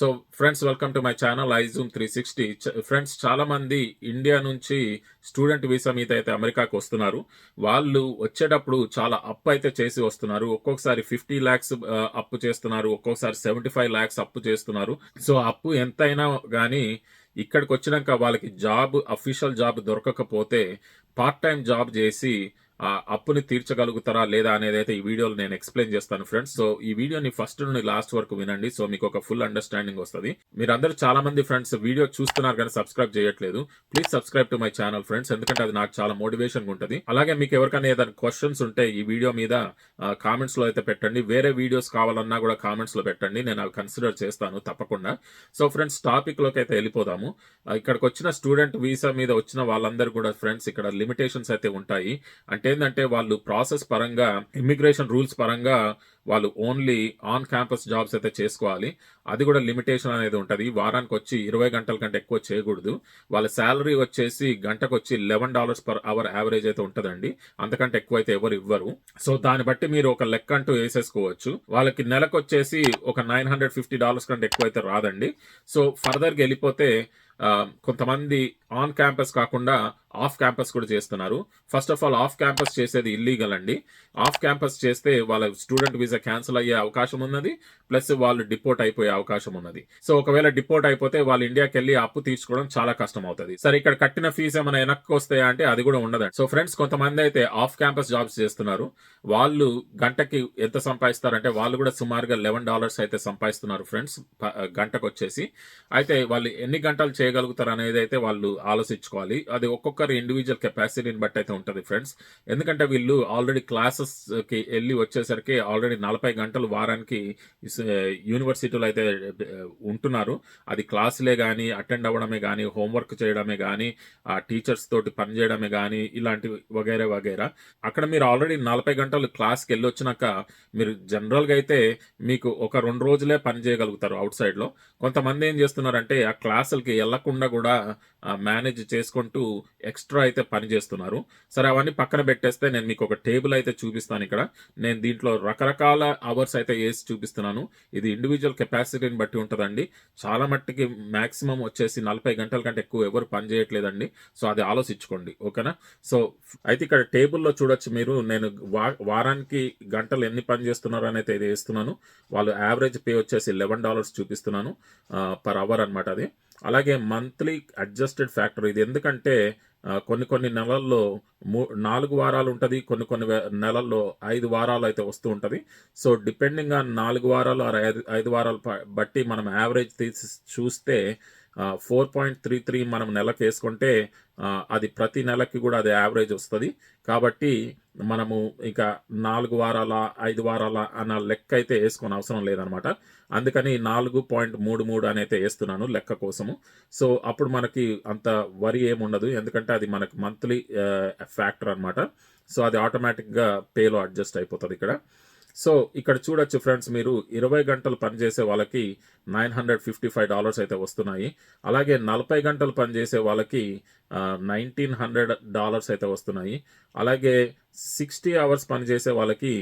So friends, welcome to my channel iZoom 360. Friends, చాలా మంది India నుంచి స్టూడెంట్ వీసా మీద అయితే అమెరికాకి వస్తున్నారు. వాళ్ళు వచ్చేటప్పుడు చాలా అప్పు అయితే చేసి వస్తున్నారు. ఒక్కొక్కసారి 50 lakhs అప్పు చేస్తున్నారు, ఒక్కొక్కసారి 75 lakhs అప్పు చేస్తున్నారు. సో అప్పు ఎంతైనా కానీ ఇక్కడికి వచ్చినాక వాళ్ళకి అఫీషియల్ జాబ్ దొరకకపోతే పార్ట్ టైం జాబ్ చేసి ఆ అప్పుని తీర్చగలుగుతారా లేదా అనేది అయితే ఈ వీడియోలో నేను ఎక్స్ప్లెయిన్ చేస్తాను ఫ్రెండ్స్. సో ఈ వీడియోని ఫస్ట్ నుండి లాస్ట్ వరకు వినండి. సో మీకు ఒక ఫుల్ అండర్స్టాండింగ్ వస్తుంది. మీరందరూ చాలా మంది ఫ్రెండ్స్ వీడియో చూస్తున్నారు కానీ సబ్స్క్రైబ్ చేయట్లేదు. Please subscribe to my channel friends, ఎందుకంటే అది నాకు చాలా మోటివేషన్ ఉంటుంది. అలాగే మీకు ఎవరికైనా ఏదైనా క్వశ్చన్స్ ఉంటే ఈ వీడియో మీద కామెంట్స్ లో అయితే పెట్టండి. వేరే వీడియోస్ కావాలన్నా కూడా కామెంట్స్ లో పెట్టండి, నేను అవి కన్సిడర్ చేస్తాను తప్పకుండా. సో ఫ్రెండ్స్, టాపిక్ లోకి అయితే వెళ్ళిపోదాము. ఇక్కడికి వచ్చిన స్టూడెంట్ వీసా మీద వచ్చిన వాళ్ళందరూ కూడా ఫ్రెండ్స్ ఇక్కడ లిమిటేషన్స్ అయితే ఉంటాయి. అంటే ఏంటంటే వాళ్ళు ప్రాసెస్ పరంగా, ఇమిగ్రేషన్ రూల్స్ పరంగా వాళ్ళు ఓన్లీ ఆన్ క్యాంపస్ జాబ్స్ అయితే చేసుకోవాలి. అది కూడా లిమిటేషన్ అనేది ఉంటుంది. వారానికి వచ్చి 20 గంటల కంటే ఎక్కువ చేయకూడదు. వాళ్ళ శాలరీ వచ్చేసి గంటకు వచ్చి $11 per hour యావరేజ్ అయితే ఉంటుందండి. అంతకంటే ఎక్కువ అయితే ఎవరు ఇవ్వరు. సో దాన్ని బట్టి మీరు ఒక లెక్క అంటూ వేసేసుకోవచ్చు. వాళ్ళకి నెలకు వచ్చేసి ఒక $950 కంటే ఎక్కువ అయితే రాదండి. సో ఫర్దర్గా వెళ్ళిపోతే కొంతమంది ఆన్ క్యాంపస్ కాకుండా ఆఫ్ క్యాంపస్ కూడా చేస్తున్నారు. First of all, off campus చేసేది ఇల్లీగల్ అండి. ఆఫ్ క్యాంపస్ చేస్తే వాళ్ళ స్టూడెంట్ వీసా క్యాన్సిల్ అయ్యే అవకాశం ఉన్నది, ప్లస్ వాళ్ళు డిపోర్ట్ అయిపోయే అవకాశం ఉన్నది. సో ఒకవేళ డిపోర్ట్ అయిపోతే వాళ్ళు ఇండియాకి వెళ్ళి అప్పు తీర్చుకోవడం చాలా కష్టం అవుతుంది. సరే, ఇక్కడ కట్టిన ఫీజు ఏమైనా వెనక్కి వస్తాయా అంటే అది కూడా ఉండదండి. సో ఫ్రెండ్స్, కొంతమంది అయితే ఆఫ్ క్యాంపస్ జాబ్స్ చేస్తున్నారు. వాళ్ళు గంటకి ఎంత సంపాదిస్తారంటే వాళ్ళు కూడా సుమారుగా $11 అయితే సంపాదిస్తున్నారు ఫ్రెండ్స్ గంటకు వచ్చేసి. అయితే వాళ్ళు ఎన్ని గంటలు చేయగలుగుతారు అనేది అయితే వాళ్ళు ఆలోచించుకోవాలి. అది ఒక్కొక్కరి ఇండివిజువల్ కెపాసిటీని బట్టి అయితే ఉంటుంది ఫ్రెండ్స్. ఎందుకంటే వీళ్ళు ఆల్రెడీ క్లాసెస్ కి వెళ్ళి వచ్చేసరికి ఆల్రెడీ 40 గంటలు వారానికి యూనివర్సిటీలో అయితే ఉంటున్నారు. అది క్లాసులే కానీ, అటెండ్ అవ్వడమే కానీ, హోంవర్క్ చేయడమే కానీ, ఆ టీచర్స్ తోటి పని చేయడమే కానీ, ఇలాంటి వగైరా వగైరా. అక్కడ మీరు ఆల్రెడీ 40 గంటలు క్లాస్కి వెళ్ళి వచ్చినాక మీరు జనరల్గా అయితే మీకు ఒక 2 రోజులే పని చేయగలుగుతారు అవుట్ సైడ్ లో. కొంతమంది ఏం చేస్తున్నారంటే ఆ క్లాసులకి వెళ్లకుండా కూడా మేనేజ్ చేసుకుంటూ ఎక్స్ట్రా అయితే పని చేస్తున్నారు. సరే, అవన్నీ పక్కన పెట్టేస్తే నేను మీకు ఒక టేబుల్ అయితే చూపిస్తాను. ఇక్కడ నేను దీంట్లో రకరకాల అవర్స్ అయితే వేసి చూపిస్తున్నాను. ఇది ఇండివిజువల్ కెపాసిటీని బట్టి ఉంటుందండి. చాలా మట్టికి మాక్సిమం వచ్చేసి 40 గంటల కంటే ఎక్కువ ఎవరు పని చేయట్లేదండి. సో అది ఆలోచించుకోండి, ఓకేనా. సో అయితే ఇక్కడ టేబుల్లో చూడొచ్చు మీరు, నేను వారానికి గంటలు ఎన్ని పని చేస్తున్నారు అని అయితే ఇది వేస్తున్నాను. వాళ్ళు యావరేజ్ పే వచ్చేసి $11 చూపిస్తున్నాను పర్ అవర్ అనమాట అది. అలాగే మంత్లీ అడ్జస్టెడ్ ఫ్యాక్టర్, ఇది ఎందుకంటే కొన్ని నెలల్లో 4 వారాలు ఉంటుంది, కొన్ని నెలల్లో 5 వారాలు అయితే వస్తూ ఉంటుంది. సో డిపెండింగ్ ఆన్ 4 వారాలు 5 వారాలు బట్టి మనం యావరేజ్ తీసి చూస్తే 4.33 మనం నెలకు వేసుకుంటే అది ప్రతి నెలకి కూడా అది యావరేజ్ వస్తుంది. కాబట్టి మనము ఇక 4 వారాల 5 వారాల అన్న లెక్క అయితే వేసుకొని అవసరం లేదనమాట. అందుకని 4.33 అని అయితే వేస్తున్నాను లెక్క కోసము. సో అప్పుడు మనకి అంత వరి ఏముండదు, ఎందుకంటే అది మనకి మంత్లీ ఫ్యాక్టర్ అనమాట. సో అది ఆటోమేటిక్గా పేలో అడ్జస్ట్ అయిపోతుంది ఇక్కడ. సో ఇక్కడ చూడొచ్చు ఫ్రెండ్స్, మీరు 20 గంటలు పనిచేసే వాళ్ళకి $955 అయితే వస్తున్నాయి. అలాగే 40 గంటలు పనిచేసే వాళ్ళకి $1,900 అయితే వస్తున్నాయి. అలాగే 60 అవర్స్ పనిచేసే వాళ్ళకి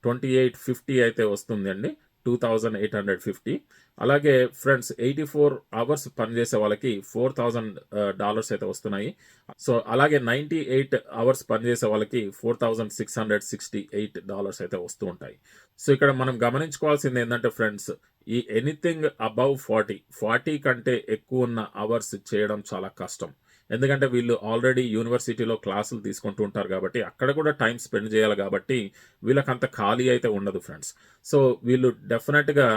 2850 అయితే వస్తుంది అండి, 2850. అలాగే ఫ్రెండ్స్ 84 అవర్స్ పనిచేసే వాళ్ళకి $4,000 అయితే వస్తున్నాయి. సో అలాగే 98 అవర్స్ పనిచేసే వాళ్ళకి $4,668 అయితే వస్తూ ఉంటాయి. సో ఇక్కడ మనం గమనించుకోవాల్సింది ఏంటంటే ఫ్రెండ్స్, ఈ ఎనీథింగ్ అబౌవ్ 40 కంటే ఎక్కువ ఉన్న అవర్స్ చేయడం చాలా కష్టం. ఎందుకంటే వీళ్ళు ఆల్రెడీ యూనివర్సిటీలో క్లాసులు తీసుకుంటూ ఉంటారు కాబట్టి అక్కడ కూడా టైం స్పెండ్ చేయాలి కాబట్టి వీళ్ళకంత ఖాళీ అయితే ఉండదు ఫ్రెండ్స్. సో వీళ్ళు డెఫినెట్గా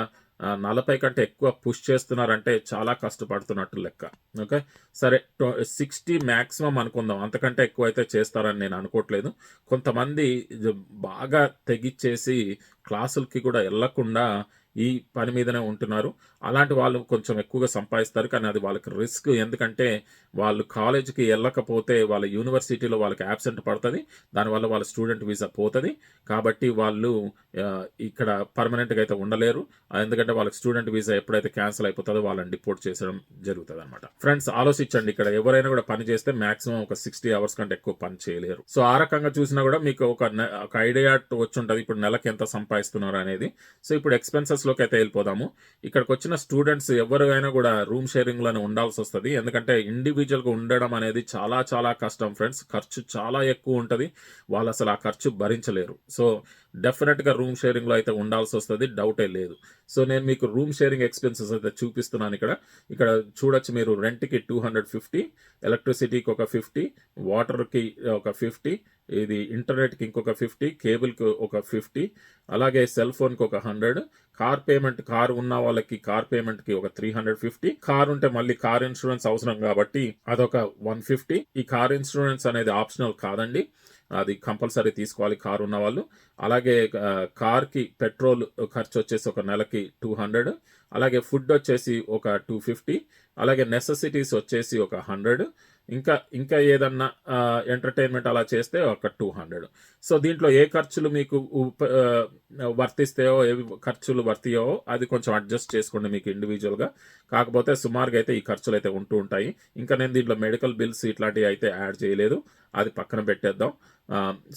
40 కంటే ఎక్కువ పుష్ చేస్తున్నారంటే చాలా కష్టపడుతున్నట్టు లెక్క, ఓకే. సరే, 60 మ్యాక్సిమం అనుకుందాం, అంతకంటే ఎక్కువ అయితే చేస్తారని నేను అనుకోవట్లేదు. కొంతమంది బాగా తెగిచ్చేసి క్లాసులకి కూడా వెళ్లకుండా ఈ పని మీదనే ఉంటున్నారు. అలాంటి వాళ్ళు కొంచెం ఎక్కువగా సంపాదిస్తారు, కానీ అది వాళ్ళకి రిస్క్. ఎందుకంటే వాళ్ళు కాలేజీకి వెళ్ళకపోతే వాళ్ళ యూనివర్సిటీలో వాళ్ళకి యాబ్సెంట్ పడుతుంది, దానివల్ల వాళ్ళ స్టూడెంట్ వీసా పోతుంది. కాబట్టి వాళ్ళు ఇక్కడ పర్మనెంట్గా అయితే ఉండలేరు, ఎందుకంటే వాళ్ళకి స్టూడెంట్ వీసా ఎప్పుడైతే క్యాన్సిల్ అయిపోతుందో వాళ్ళని డిపోర్ట్ చేసడం జరుగుతుంది అనమాట. ఫ్రెండ్స్ ఆలోచించండి, ఇక్కడ ఎవరైనా కూడా పని చేస్తే మాక్సిమం ఒక 60 అవర్స్ కంటే ఎక్కువ పని చేయలేరు. సో ఆ రకంగా చూసినా కూడా మీకు ఒక ఐడియా వచ్చి ఉంటుంది ఇప్పుడు నెలకి ఎంత సంపాదిస్తున్నారు అనేది. సో ఇప్పుడు ఎక్స్పెన్సెస్ డీటెయిల్స్లోకి అయితే వెళ్ళిపోదాము. ఇక్కడికి వచ్చిన స్టూడెంట్స్ ఎవరైనా కూడా రూమ్ షేరింగ్లోనే ఉండాల్సి వస్తుంది. ఎందుకంటే ఇండివిజువల్గా ఉండడం అనేది చాలా చాలా కష్టం ఫ్రెండ్స్. ఖర్చు చాలా ఎక్కువ ఉంటుంది. వాళ్ళు అసలు ఆ ఖర్చు భరించలేరు. సో డెఫినెట్గా రూమ్ షేరింగ్లో అయితే ఉండాల్సి వస్తుంది, డౌటే లేదు. సో నేను మీకు రూమ్ షేరింగ్ ఎక్స్పెన్సెస్ అయితే చూపిస్తున్నాను. ఇక్కడ చూడొచ్చు మీరు. రెంట్కి 250, ఎలక్ట్రిసిటీకి ఒక 50, వాటర్కి ఒక 50, ఇది ఇంటర్నెట్కి ఇంకొక 50, కేబుల్కి ఒక 50, అలాగే సెల్ ఫోన్కి ఒక 100, కార్ పేమెంట్, కార్ ఉన్న వాళ్ళకి కార్ పేమెంట్కి ఒక 350, కార్ ఉంటే మళ్ళీ కార్ ఇన్సూరెన్స్ అవసరం కాబట్టి అదొక 150. ఈ కార్ ఇన్సూరెన్స్ అనేది ఆప్షనల్ కాదండి, అది కంపల్సరీ తీసుకోవాలి కారు ఉన్న వాళ్ళు. అలాగే కార్కి పెట్రోల్ ఖర్చు వచ్చేసి ఒక నెలకి 200, అలాగే ఫుడ్ వచ్చేసి ఒక 250, అలాగే నెసెసిటీస్ వచ్చేసి ఒక 100, ఇంకా ఏదన్నా ఎంటర్టైన్మెంట్ అలా చేస్తే ఒక 200. సో దీంట్లో ఏ ఖర్చులు మీకు వర్తిస్తాయో, ఏవి ఖర్చులు వర్తియో అది కొంచెం అడ్జస్ట్ చేసుకోండి మీకు ఇండివిజువల్గా. కాకపోతే సుమారుగా అయితే ఈ ఖర్చులు అయితే ఉంటూ ఉంటాయి. ఇంకా నేను దీంట్లో మెడికల్ బిల్స్ ఇట్లాంటివి అయితే యాడ్ చేయలేదు, అది పక్కన పెట్టేద్దాం.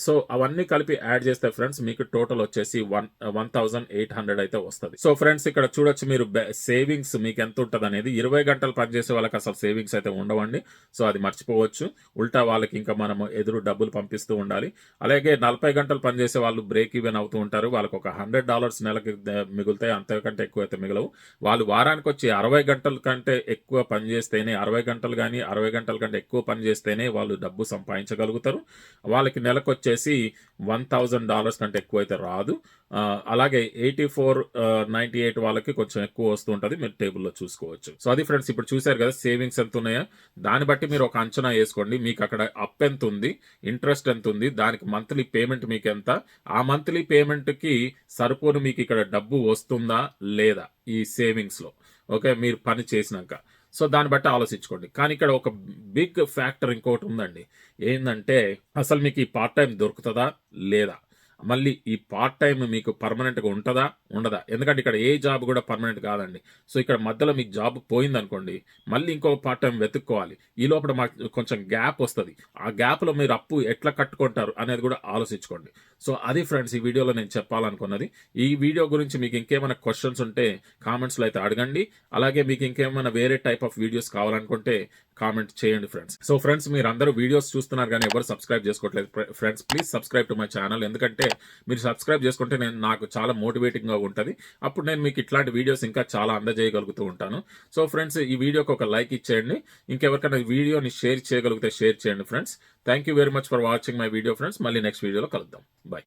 సో అవన్నీ కలిపి యాడ్ చేస్తే ఫ్రెండ్స్ మీకు టోటల్ వచ్చేసి 1800 అయితే వస్తుంది. సో ఫ్రెండ్స్ ఇక్కడ చూడొచ్చు మీరు సేవింగ్స్ మీకు ఎంత ఉంటుంది అనేది. 20 గంటలు పనిచేసే వాళ్ళకి అసలు సేవింగ్స్ అయితే ఉండవండి. సో అది మర్చిపోవచ్చు. ఉల్టా వాళ్ళకి ఇంకా మనము ఎదురు డబ్బులు పంపిస్తూ ఉండాలి. అలాగే 40 గంటలు పనిచేసే వాళ్ళు బ్రేక్ ఈవెన్ అవుతూ ఉంటారు. వాళ్ళకి ఒక $100 నెలకి మిగులుతాయి, అంతకంటే ఎక్కువ అయితే మిగలవు. వాళ్ళు వారానికి వచ్చి 60 గంటల కంటే ఎక్కువ పనిచేస్తేనే, 60 గంటలు కానీ 60 గంటల కంటే ఎక్కువ పనిచేస్తేనే వాళ్ళు డబ్బు సంపాదించగలుగుతారు. వాళ్ళకి నెలకు వచ్చేసి $1000 కంటే ఎక్కువ అయితే రాదు. అలాగే 8498 వాళ్ళకి కొంచెం ఎక్కువ వస్తూ ఉంటుంది, మీరు టేబుల్లో చూసుకోవచ్చు. సో అది ఫ్రెండ్స్, ఇప్పుడు చూశారు కదా సేవింగ్స్ ఎంత ఉన్నాయో. దాన్ని బట్టి మీరు ఒక అంచనా వేసుకోండి, మీకు అక్కడ అప్ ఎంత ఉంది, ఇంట్రెస్ట్ ఎంత ఉంది, దానికి మంత్లీ పేమెంట్ మీకు ఎంత, ఆ మంత్లీ పేమెంట్కి సరిపోను మీకు ఇక్కడ డబ్బు వస్తుందా లేదా ఈ సేవింగ్స్లో. ఓకే, మీరు పని చేసినాక. సో దాన్ని బట్టి ఆలోచించుకోండి. కానీ ఇక్కడ ఒక బిగ్ ఫ్యాక్టర్ ఇంకోటి ఉందండి. ఏంటంటే అసలు మీకు ఈ పార్ట్ టైం దొరుకుతుందా లేదా, మళ్ళీ ఈ పార్ట్ టైం మీకు పర్మనెంట్గా ఉంటుందా ఉండదా. ఎందుకంటే ఇక్కడ ఏ జాబ్ కూడా పర్మనెంట్ కాదండి. సో ఇక్కడ మధ్యలో మీకు జాబ్ పోయిందనుకోండి, మళ్ళీ ఇంకో పార్ట్ టైం వెతుక్కోవాలి. ఈ లోపల మాకు కొంచెం గ్యాప్ వస్తుంది. ఆ గ్యాప్లో మీరు అప్పు ఎట్లా కట్టుకుంటారు అనేది కూడా ఆలోచించుకోండి. సో అది ఫ్రెండ్స్ ఈ వీడియోలో నేను చెప్పాలనుకున్నది. ఈ వీడియో గురించి మీకు ఇంకేమైనా క్వశ్చన్స్ ఉంటే కామెంట్స్లో అయితే అడగండి. అలాగే మీకు ఇంకేమైనా వేరే టైప్ ఆఫ్ వీడియోస్ కావాలనుకుంటే కామెంట్ చేయండి ఫ్రెండ్స్. సో ఫ్రెండ్స్, మీరు అందరూ వీడియోస్ చూస్తున్నారు కానీ ఎవరు సబ్స్క్రైబ్ చేసుకోవట్లేదు friends. Please subscribe to my channel. ఎందుకంటే మీరు సబ్స్క్రైబ్ చేసుకుంటే నాకు చాలా మోటివేటింగ్గా ఉంటుంది. అప్పుడు నేను మీకు ఇట్లాంటి వీడియోస్ ఇంకా చాలా అందజేయగలుగుతూ ఉంటాను. సో ఫ్రెండ్స్, ఈ వీడియోకి ఒక లైక్ ఇచ్చేయండి. ఇంకెవరికైనా ఈ వీడియోని షేర్ చేయగలిగితే షేర్ చేయండి friends. Thank you very much for watching my video friends. మళ్ళీ నెక్స్ట్ వీడియోలో కలుద్దాం. బాయ్.